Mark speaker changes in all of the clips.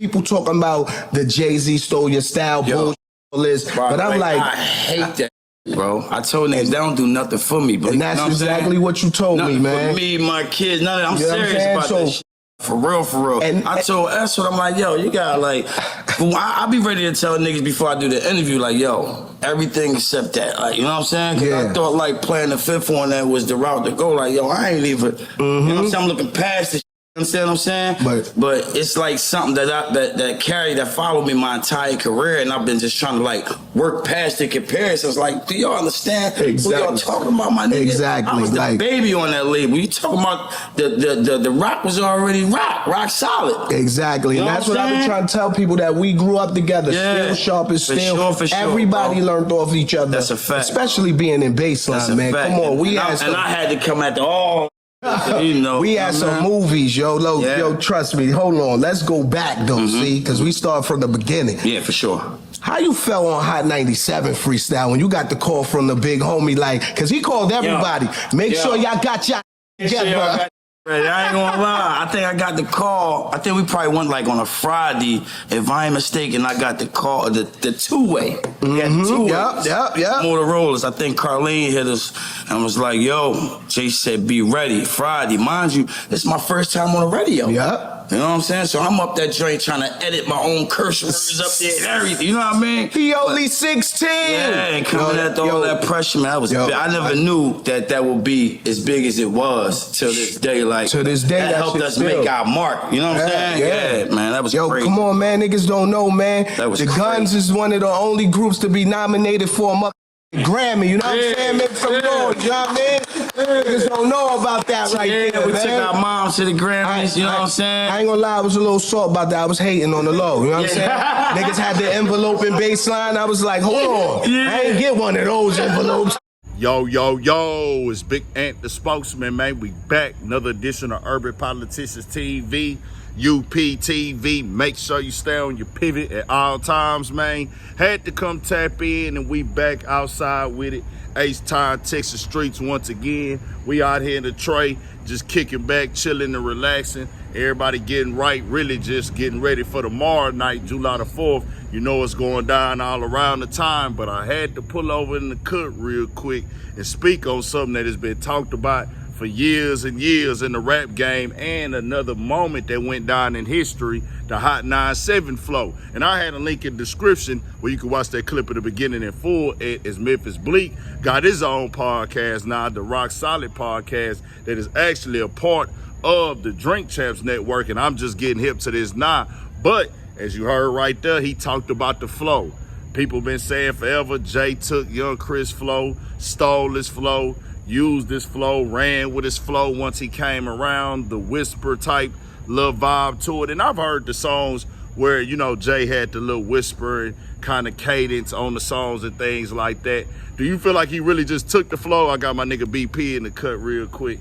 Speaker 1: People talking about the Jay-Z stole your style bullshit list, but I'm like,
Speaker 2: I hate that, bro. I told niggas they don't do nothing for me, but
Speaker 1: and that's exactly what you told me, man.
Speaker 2: For me, my kids, I'm serious about that shit. For real. And I told Esther, I'm like, yo, you got like, I be ready to tell niggas before I do the interview, like, yo, everything except that, like, you know what I'm saying? Cause I thought like playing the fifth one that was the route to go, like, yo, I ain't even, you know what I'm saying? I'm looking past this. You understand what I'm saying? But it's like something that followed me my entire career, and I've been just trying to like work past the comparisons. Like, do y'all understand what y'all talking about, my nigga?
Speaker 1: Exactly.
Speaker 2: I was the baby on that label. You talking about the rock was already rock solid.
Speaker 1: Exactly, you know and that's what I've been trying to tell people, that we grew up together. Still sharp as steel. For sure, everybody learned off each other. That's a fact. Especially being in baseline, man. Come on,
Speaker 2: I had to come at the all. You know,
Speaker 1: we had some movies, yo, trust me. Hold on, let's go back though, see, because we start from the beginning.
Speaker 2: Yeah, for sure.
Speaker 1: How you fell on Hot 97 freestyle when you got the call from the big homie, like, because he called everybody. Make sure y'all got y'all together.
Speaker 2: I ain't gonna lie. I think I got the call. I think we probably went like on a Friday. If I ain't mistaken, I got the call, the two-way. Yep. Motorola's. I think Carlene hit us and was like, yo, Jay said, be ready. Friday. Mind you, this is my first time on the radio.
Speaker 1: Yep.
Speaker 2: You know what I'm saying? So I'm up that joint trying to edit my own curse words up there and everything. You know what I mean?
Speaker 1: He only 16.
Speaker 2: Yeah, and coming at all that pressure, man. I never knew that would be as big as it was till this day. Like,
Speaker 1: to this day,
Speaker 2: that helped us make our mark. You know what I'm saying? Yeah, man, that was crazy.
Speaker 1: Come on, man. Niggas don't know, man. The Guns is one of the only groups to be nominated for a Grammy, you know what I'm saying? Make some noise, you know what I mean? Niggas don't know about that right there,
Speaker 2: we
Speaker 1: man.
Speaker 2: took our moms to the Grammys, you know what I'm saying?
Speaker 1: I ain't gonna lie, I was a little salt about that. I was hating on the low, you know what I'm saying? Niggas had the envelope and baseline. I was like, hold on, I ain't get one of those envelopes.
Speaker 3: Yo, it's Big Ant, the spokesman, man. We back. Another edition of Urban Politicians TV, UPTV. Make sure you stay on your pivot at all times, man. Had to come tap in, and we back outside with it. H-Town, Texas streets once again. We out here in the tray, just kicking back, chilling and relaxing. Everybody getting right, really just getting ready for tomorrow night, July the 4th. You know it's going down all around the time, but I had to pull over in the cut real quick and speak on something that has been talked about for years and years in the rap game, and another moment that went down in history, the Hot 97 flow. And I had a link in the description where you can watch that clip at the beginning in full. It is Memphis Bleak, got his own podcast now, the Rock Solid podcast, that is actually a part of the Drink Champs Network, and I'm just getting hip to this now. But as you heard right there, he talked about the flow. People been saying forever, Jay took Young Chris flow, stole his flow, used this flow, ran with his flow once he came around, the whisper type little vibe to it. And I've heard the songs where, you know, Jay had the little whisper and kind of cadence on the songs and things like that. Do you feel like he really just took the flow? I got my nigga BP in the cut real quick.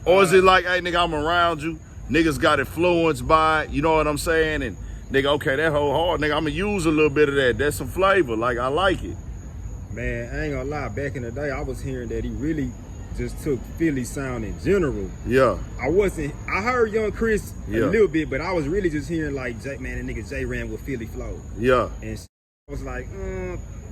Speaker 3: Or is it like, hey, nigga, I'm around you. Niggas got influenced by it, you know what I'm saying? And nigga, okay, that whole hard, nigga, I'm gonna use a little bit of that. That's some flavor, like, I like it.
Speaker 4: Man, I ain't gonna lie, back in the day, I was hearing that he really just took Philly sound in general.
Speaker 3: Yeah.
Speaker 4: I heard Young Chris a little bit, but I was really just hearing like, Jay, man, that nigga Jay ran with Philly flow.
Speaker 3: Yeah.
Speaker 4: And I was like,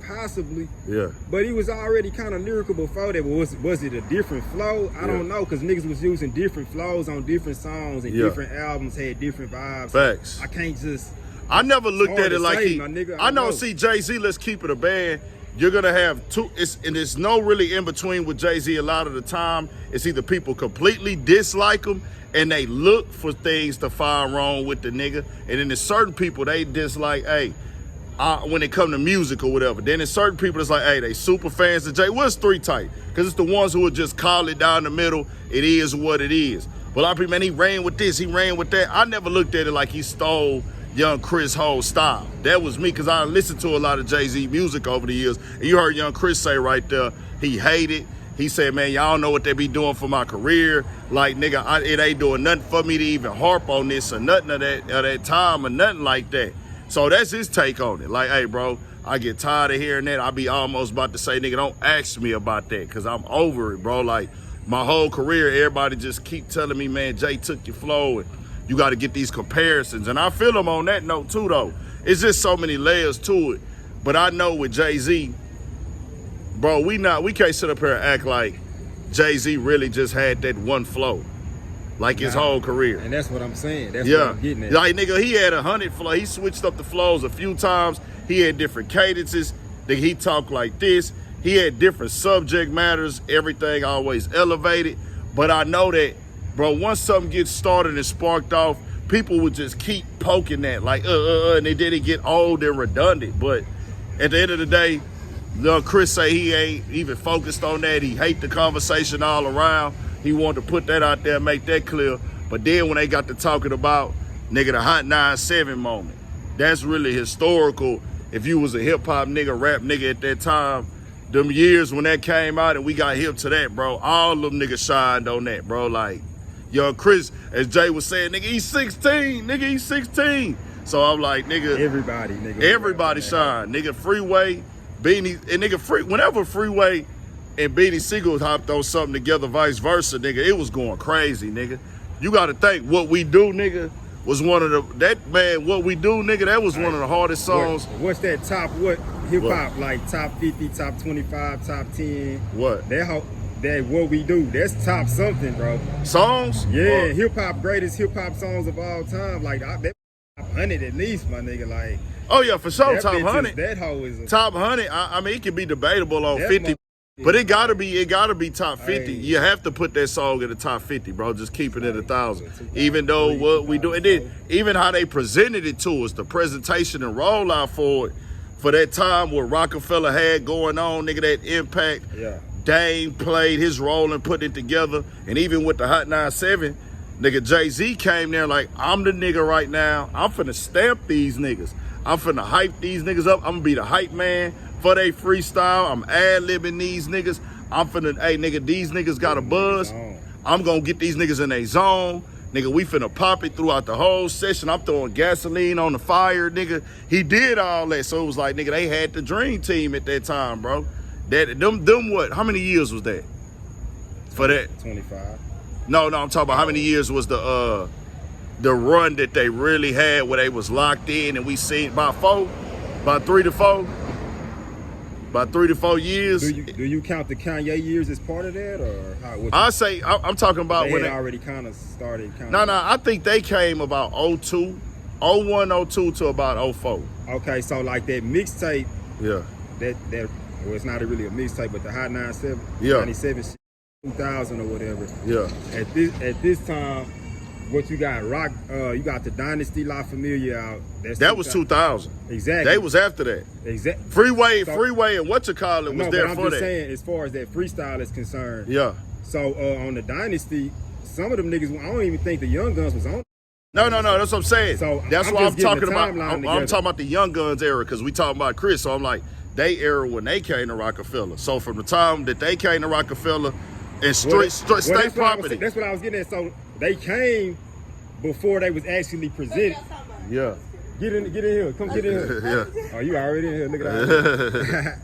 Speaker 4: possibly.
Speaker 3: Yeah.
Speaker 4: But he was already kind of lyrical before that. Was it a different flow? I don't know, because niggas was using different flows on different songs, and different albums had different vibes.
Speaker 3: Facts.
Speaker 4: I can't just...
Speaker 3: I never looked at it like
Speaker 4: say, nigga,
Speaker 3: I know, see, Jay-Z, let's keep it a band. You're gonna have two, and there's no really in between with Jay-Z a lot of the time. It's either people completely dislike him and they look for things to find wrong with the nigga, and then there's certain people they dislike, hey, when it come to music or whatever. Then there's certain people that's like, hey, they super fans of Jay. What's three type? Because it's the ones who will just call it down the middle. It is what it is. But a lot of people, man, he ran with this, he ran with that. I never looked at it like he stole Young Chris' whole style. That was me, because I listened to a lot of Jay-Z music over the years. And you heard Young Chris say right there, he hated. He said, man, y'all know what they be doing for my career. Like, nigga, it ain't doing nothing for me to even harp on this or nothing of that time or nothing like that. So that's his take on it. Like, hey, bro, I get tired of hearing that. I be almost about to say, nigga, don't ask me about that, because I'm over it, bro. Like, my whole career, everybody just keep telling me, man, Jay took your flow and you got to get these comparisons. And I feel him on that note too, though. It's just so many layers to it. But I know with Jay-Z, bro, we can't sit up here and act like Jay-Z really just had that one flow, like his whole career.
Speaker 4: And that's what I'm saying. That's what I'm getting at.
Speaker 3: Like, nigga, he had 100 flow. He switched up the flows a few times. He had different cadences. Nigga, he talked like this. He had different subject matters. Everything always elevated. But I know that, bro, once something gets started and sparked off, people would just keep poking that, like, and it didn't get old and redundant. But at the end of the day, Chris say he ain't even focused on that. He hate the conversation all around. He wanted to put that out there, make that clear. But then when they got to talking about, nigga, the Hot 9-7 moment, that's really historical. If you was a hip-hop nigga, rap nigga at that time, them years when that came out and we got hip to that, bro, all them niggas shined on that, bro. Like, yo, Chris, as Jay was saying, nigga, he's 16. Nigga, he's 16. So I'm like, nigga. Everybody shine. Nigga, Freeway, Beanie, and nigga, whenever Freeway and Beanie Siegel hopped on something together, vice versa, nigga, it was going crazy, nigga. You got to think, What We Do, nigga, was one of the, What We Do, nigga, that was one of the hardest songs.
Speaker 4: What's that top, hip hop, like top 50, top 25, top 10?
Speaker 3: What?
Speaker 4: That What We Do, that's top something, bro.
Speaker 3: Songs?
Speaker 4: Yeah, hip hop, greatest hip hop songs of all time. Like, that top 100 at least, my nigga, like.
Speaker 3: Oh, yeah, for sure,
Speaker 4: that
Speaker 3: top 100.
Speaker 4: That hoe is
Speaker 3: top 100, I mean, it can be debatable on 50. But it gotta be top 50. You have to put that song in the top 50, bro. Just keep it at 1,000. Even though What We Do, and then even how they presented it to us, the presentation and rollout for it, for that time what Roc-A-Fella had going on, nigga, that impact.
Speaker 4: Yeah.
Speaker 3: Dame played his role and put it together. And even with the Hot 9-7, nigga, Jay-Z came there like, I'm the nigga right now. I'm finna stamp these niggas. I'm finna hype these niggas up. I'm gonna be the hype man for they freestyle. I'm ad-libbing these niggas. I'm finna, hey nigga, these niggas got a buzz. I'm gonna get these niggas in a zone. Nigga, we finna pop it throughout the whole session. I'm throwing gasoline on the fire, nigga. He did all that. So it was like, nigga, they had the dream team at that time, bro. Them what? How many years was that? For that?
Speaker 4: 25.
Speaker 3: No, I'm talking about how many years was the run that they really had where they was locked in and we seen about 3 to 4? About 3 to 4 years.
Speaker 4: Do you count the Kanye years as part of that, or how?
Speaker 3: I say I'm talking about
Speaker 4: they
Speaker 3: when
Speaker 4: had
Speaker 3: they
Speaker 4: already kind of started.
Speaker 3: No, I think they came about 02, 01, 02 to about 04.
Speaker 4: Okay, so like that mixtape.
Speaker 3: Yeah.
Speaker 4: That well, it's not really a mixtape, but the Hot 97,
Speaker 3: yeah.
Speaker 4: 97, 2000 or whatever.
Speaker 3: Yeah.
Speaker 4: At this time, what you got? You got the Dynasty La Familia out.
Speaker 3: That was 2000.
Speaker 4: Exactly.
Speaker 3: They was after that.
Speaker 4: Exactly.
Speaker 3: Freeway, and what you call it was there
Speaker 4: but
Speaker 3: for that.
Speaker 4: I'm just saying, as far as that freestyle is concerned.
Speaker 3: Yeah.
Speaker 4: So on the Dynasty, some of them niggas, I don't even think the Young Guns was on.
Speaker 3: No, that's what I'm saying.
Speaker 4: So
Speaker 3: that's what I'm talking about. I'm talking about the Young Guns era because we talking about Chris. So I'm like, they era when they came to Roc-A-Fella. So from the time that they came to Roc-A-Fella and state property.
Speaker 4: That's what I was getting at. So they came before they was actually presented.
Speaker 3: Yeah.
Speaker 4: Get in here. Come get in here.
Speaker 3: Yeah.
Speaker 4: Oh, you already in here. Look at that.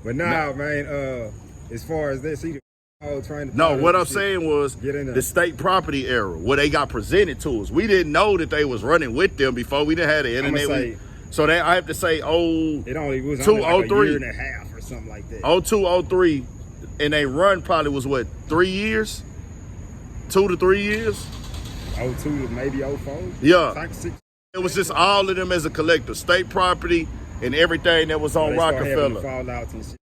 Speaker 4: But man, as far as that, see, trying to.
Speaker 3: No, what I'm saying was the state property era where they got presented to us. We didn't know that they was running with them before. We didn't have the internet. So I have to say,
Speaker 4: it was
Speaker 3: 02,
Speaker 4: like
Speaker 3: 03,
Speaker 4: a year and a half or something like that.
Speaker 3: 02, 03, and they run probably was what, 3 years? 2 to 3 years?
Speaker 4: 02 maybe 04?
Speaker 3: Yeah. It was just all of them as a collective. State property and everything that was on Roc-A-Fella.
Speaker 4: Fallouts and shit.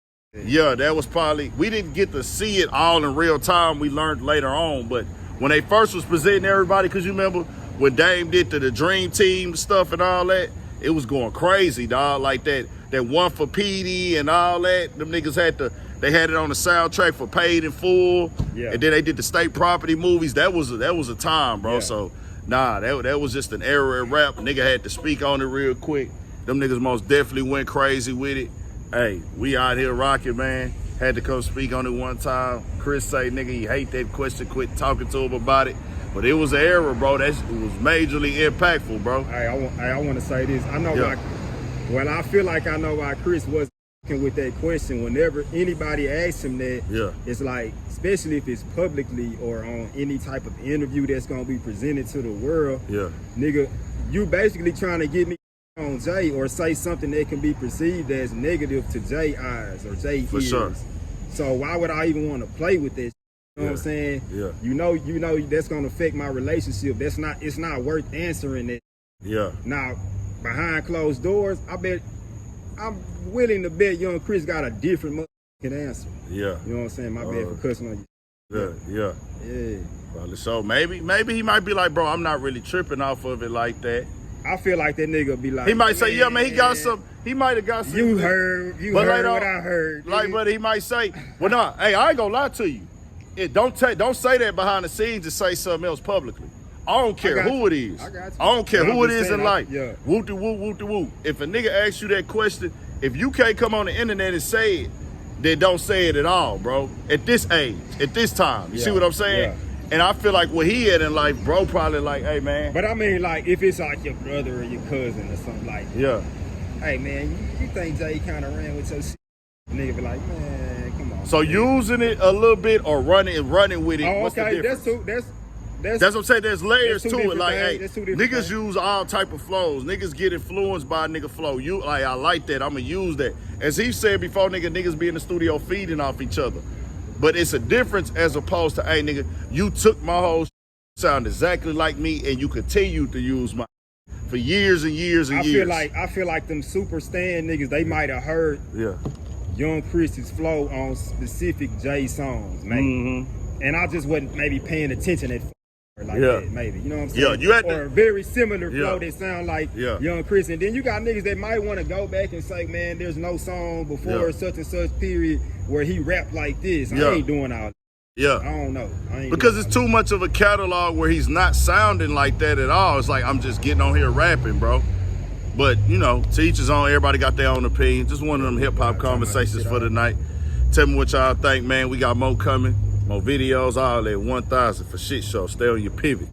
Speaker 3: Yeah, that was probably, we didn't get to see it all in real time. We learned later on. But when they first was presenting everybody, because you remember when Dame did the Dream Team stuff and all that, it was going crazy, dog. Like that one for PD and all that. Them niggas they had it on the soundtrack for Paid in Full.
Speaker 4: Yeah.
Speaker 3: And then they did the state property movies. That was a time, bro.
Speaker 4: Yeah.
Speaker 3: So that was just an era in rap. Nigga had to speak on it real quick. Them niggas most definitely went crazy with it. Hey, we out here rocking, man. Had to come speak on it one time. Chris say, nigga, he hate that question. Quit talking to him about it. But it was an era, bro. It was majorly impactful, bro.
Speaker 4: I want to say this. I know why. Well, I feel like I know why Chris was with that question, whenever anybody asks him that, it's like, especially if it's publicly or on any type of interview that's gonna be presented to the world, nigga, you basically trying to get me on Jay or say something that can be perceived as negative to Jay eyes or Jay ears.
Speaker 3: Sure.
Speaker 4: So why would I even want to play with this? You know what I'm saying? You know that's gonna affect my relationship. It's not worth answering that. Now, behind closed doors, I'm willing to bet young Chris got a different answer. You know what I'm saying? My bad for cussing on you.
Speaker 3: Yeah. Probably so. Maybe he might be like, bro, I'm not really tripping off of it like that.
Speaker 4: I feel like that nigga be like,
Speaker 3: he might say, yeah, man, he got some. He might have got some.
Speaker 4: You heard what I heard.
Speaker 3: Like, but he might say, well, nah, hey, I ain't gonna lie to you. Don't say that behind the scenes and say something else publicly. I don't care who it is. I don't care who it is in life. Whoop-de-whoop, whoop-de-whoop. If a nigga asks you that question, if you can't come on the internet and say it, then don't say it at all, bro. At this age, at this time. You see what I'm saying? And I feel like what he had in life, bro, probably like, hey, man.
Speaker 4: But I mean, like, if it's like your brother or your cousin or something like, hey, man, you think Jay kind of ran with your shit? The nigga be like, man, come on.
Speaker 3: So using it a little bit or running with it, what's the difference? That's what I'm saying. There's layers to it. Like, hey, niggas use all type of flows. Niggas get influenced by a nigga flow. I like that. I'ma use that. As he said before, niggas be in the studio feeding off each other. But it's a difference as opposed to, hey, nigga, you took my whole sound exactly like me and you continue to use my for years and years and years.
Speaker 4: I feel like them super stan niggas, they might have heard Young Chris's flow on specific Jay songs, maybe. And I just wasn't maybe paying attention at that, maybe. You know what I'm saying?
Speaker 3: You had
Speaker 4: or a very similar flow that sound like Young Chris. And then you got niggas that might want to go back and say, man, there's no song before such and such period where he rapped like this. I ain't doing all that. I don't know.
Speaker 3: Because it's too much of a catalog where he's not sounding like that at all. It's like, I'm just getting on here rapping, bro. But, you know, to each his own. Everybody got their own opinion. Just one of them hip-hop conversations for the night. Tell me what y'all think, man. We got more coming. More videos, all that 1,000 for shit show. Stay on your pivot.